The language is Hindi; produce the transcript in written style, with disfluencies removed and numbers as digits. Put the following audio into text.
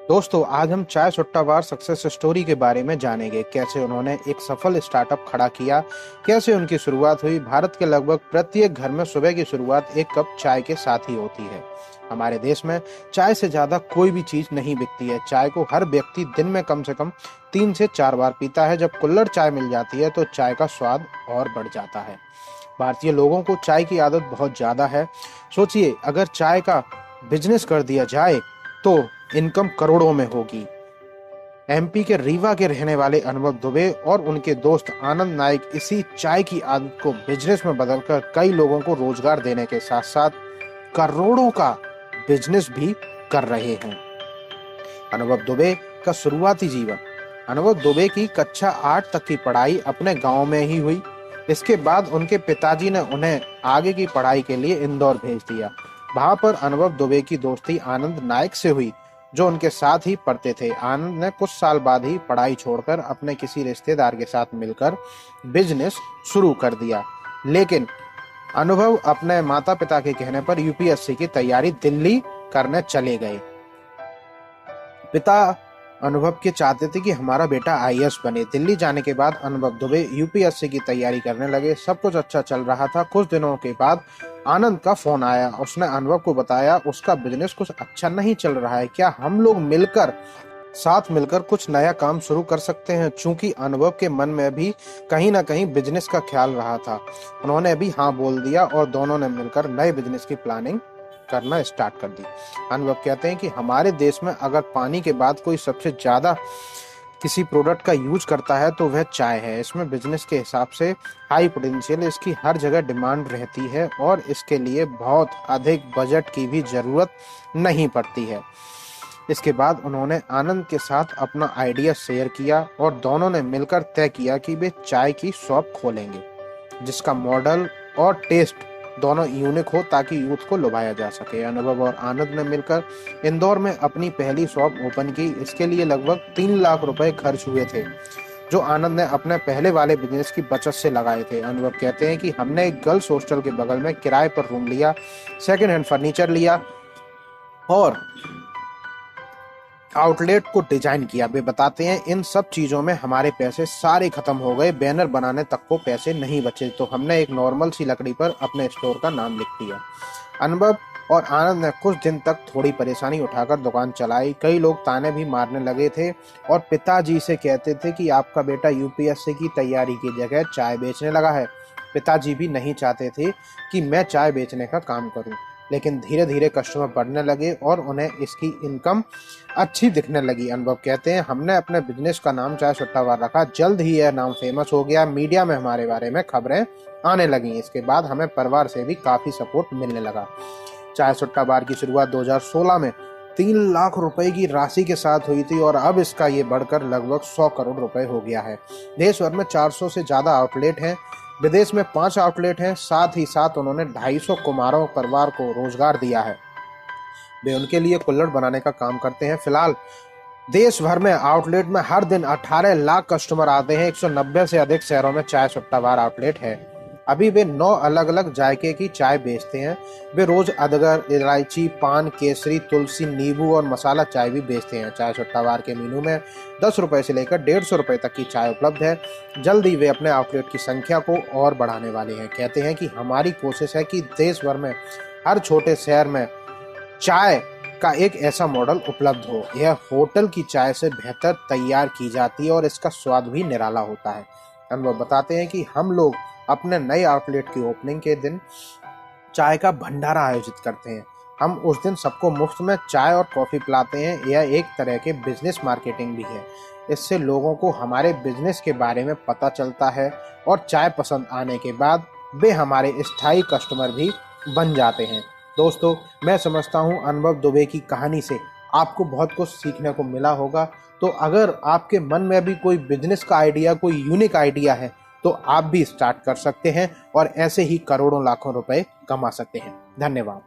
दोस्तों, आज हम चाय सुट्टा बार सक्सेस स्टोरी के बारे में जानेंगे। कैसे उन्होंने एक सफल स्टार्टअप खड़ा किया, कैसे उनकी शुरुआत हुई। भारत के लगभग प्रत्येक घर में सुबह की शुरुआत एक कप चाय के साथ ही होती है। हमारे देश में चाय से ज्यादा कोई भी चीज नहीं बिकती है। चाय को हर व्यक्ति दिन में कम से कम 3 से 4 बार पीता है। जब कुल्हड़ चाय मिल जाती है तो चाय का स्वाद और बढ़ जाता है। भारतीय लोगों को चाय की आदत बहुत ज्यादा है। सोचिए, अगर चाय का बिजनेस कर दिया जाए तो इनकम करोड़ों में होगी। एमपी के रीवा के रहने वाले अनुभव दुबे और उनके दोस्त आनंद नाइक इसी चाय की आदत को बिजनेस में बदलकर कई लोगों को रोजगार देने के साथ साथ करोड़ों का बिजनेस भी कर रहे हैं। अनुभव दुबे का शुरुआती जीवन। अनुभव दुबे की कक्षा 8 तक की पढ़ाई अपने गांव में ही हुई। इसके बाद उनके पिताजी ने उन्हें आगे की पढ़ाई के लिए इंदौर भेज दिया। वहां पर अनुभव दुबे की दोस्ती आनंद नायक से हुई, जो उनके साथ ही पढ़ते थे। आनंद ने कुछ साल बाद ही पढ़ाई छोड़कर अपने किसी रिश्तेदार के साथ मिलकर बिजनेस शुरू कर दिया। लेकिन अनुभव अपने माता पिता के कहने पर यूपीएससी की तैयारी दिल्ली करने चले गए। पिता अनुभव के चाहते थे कि हमारा बेटा आईएएस बने। दिल्ली जाने के बाद अनुभव दुबे यूपीएससी की तैयारी करने लगे। सब कुछ अच्छा चल रहा था। कुछ दिनों के बाद आनंद का फोन आया। उसने अनुभव को बताया उसका बिजनेस कुछ अच्छा नहीं चल रहा है, क्या हम लोग साथ मिलकर कुछ नया काम शुरू कर सकते हैं। चूंकि अनुभव के मन में भी कहीं ना कहीं बिजनेस का ख्याल रहा था, उन्होंने भी हाँ बोल दिया और दोनों ने मिलकर नए बिजनेस की प्लानिंग करना स्टार्ट कर दी। अनुभव कहते हैं कि हमारे देश में अगर पानी के बाद कोई सबसे ज्यादा किसी प्रोडक्ट का यूज करता है तो वह चाय है। इसमें बिजनेस के हिसाब से हाई पोटेंशियल, इसकी हर जगह डिमांड रहती है और इसके लिए बहुत अधिक बजट की भी जरूरत नहीं पड़ती है। इसके बाद उन्होंने आनंद के साथ अपना आइडिया शेयर किया और दोनों ने मिलकर तय किया कि वे चाय की शॉप खोलेंगे, जिसका मॉडल और टेस्ट दोनों यूनिक हो ताकि यूथ को लुभाया जा सके। अनुभव और आनंद ने मिलकर इंदौर में अपनी पहली शॉप ओपन की। इसके लिए लगभग 3 लाख रुपए खर्च हुए थे, जो आनंद ने अपने पहले वाले बिजनेस की बचत से लगाए थे। अनुभव कहते हैं कि हमने एक गर्ल्स हॉस्टल के बगल में किराए पर रूम लिया, सेकेंड हैंड फर्नीचर लिया और आउटलेट को डिजाइन किया। वे बताते हैं इन सब चीजों में हमारे पैसे सारे खत्म हो गए, बैनर बनाने तक को पैसे नहीं बचे, तो हमने एक नॉर्मल सी लकड़ी पर अपने स्टोर का नाम लिख दिया। अनुभव और आनंद ने कुछ दिन तक थोड़ी परेशानी उठाकर दुकान चलाई। कई लोग ताने भी मारने लगे थे और पिताजी से कहते थे कि आपका बेटा यूपीएससी की तैयारी की जगह चाय बेचने लगा है। पिताजी भी नहीं चाहते थे कि मैं चाय बेचने का काम करूं, लेकिन धीरे धीरे कस्टमर बढ़ने लगे और उन्हें इसकी इनकम अच्छी दिखने लगी। अनुभव कहते हैं हमने अपने बिजनेस का नाम चाय सुट्टा बार रखा। जल्द ही यह नाम फेमस हो गया, मीडिया में हमारे बारे में खबरें आने लगी। इसके बाद हमें परिवार से भी काफी सपोर्ट मिलने लगा। चाय सुट्टा बार की शुरुआत 2016 में 3 लाख रुपए की राशि के साथ हुई थी और अब इसका ये बढ़कर लगभग 100 करोड़ रुपए हो गया है। देश भर में 400 से ज्यादा आउटलेट हैं, विदेश में 5 आउटलेट हैं। साथ ही साथ उन्होंने 250 कुम्हारों परिवार को रोजगार दिया है। वे उनके लिए कुल्हड़ बनाने का काम करते हैं। फिलहाल देश भर में आउटलेट में हर दिन 18 लाख कस्टमर आते हैं। 190 से अधिक शहरों में चाय सुट्टा बार आउटलेट है। अभी वे 9 अलग अलग जायके की चाय बेचते हैं। वे रोज अदरक, इलायची, पान, केसरी, तुलसी, नींबू और मसाला चाय भी बेचते हैं। चाय सुट्टा बार के मेनू में 10 रुपए से लेकर 150 रुपए तक की चाय उपलब्ध है। जल्द ही वे अपने आउटलेट की संख्या को और बढ़ाने वाले हैं। कहते हैं कि हमारी कोशिश है कि देश भर में हर छोटे शहर में चाय का एक ऐसा मॉडल उपलब्ध हो। यह होटल की चाय से बेहतर तैयार की जाती है और इसका स्वाद भी निराला होता है। अनुभव बताते हैं कि हम लोग अपने नए आउटलेट की ओपनिंग के दिन चाय का भंडारा आयोजित करते हैं। हम उस दिन सबको मुफ्त में चाय और कॉफी पिलाते हैं। यह एक तरह के बिजनेस मार्केटिंग भी है। इससे लोगों को हमारे बिजनेस के बारे में पता चलता है और चाय पसंद आने के बाद वे हमारे स्थायी कस्टमर भी बन जाते हैं। दोस्तों, मैं समझता हूँ अनुभव दुबे की कहानी से आपको बहुत कुछ सीखने को मिला होगा। तो अगर आपके मन में भी कोई बिजनेस का आइडिया, कोई यूनिक आइडिया है तो आप भी स्टार्ट कर सकते हैं और ऐसे ही करोड़ों लाखों रुपए कमा सकते हैं। धन्यवाद।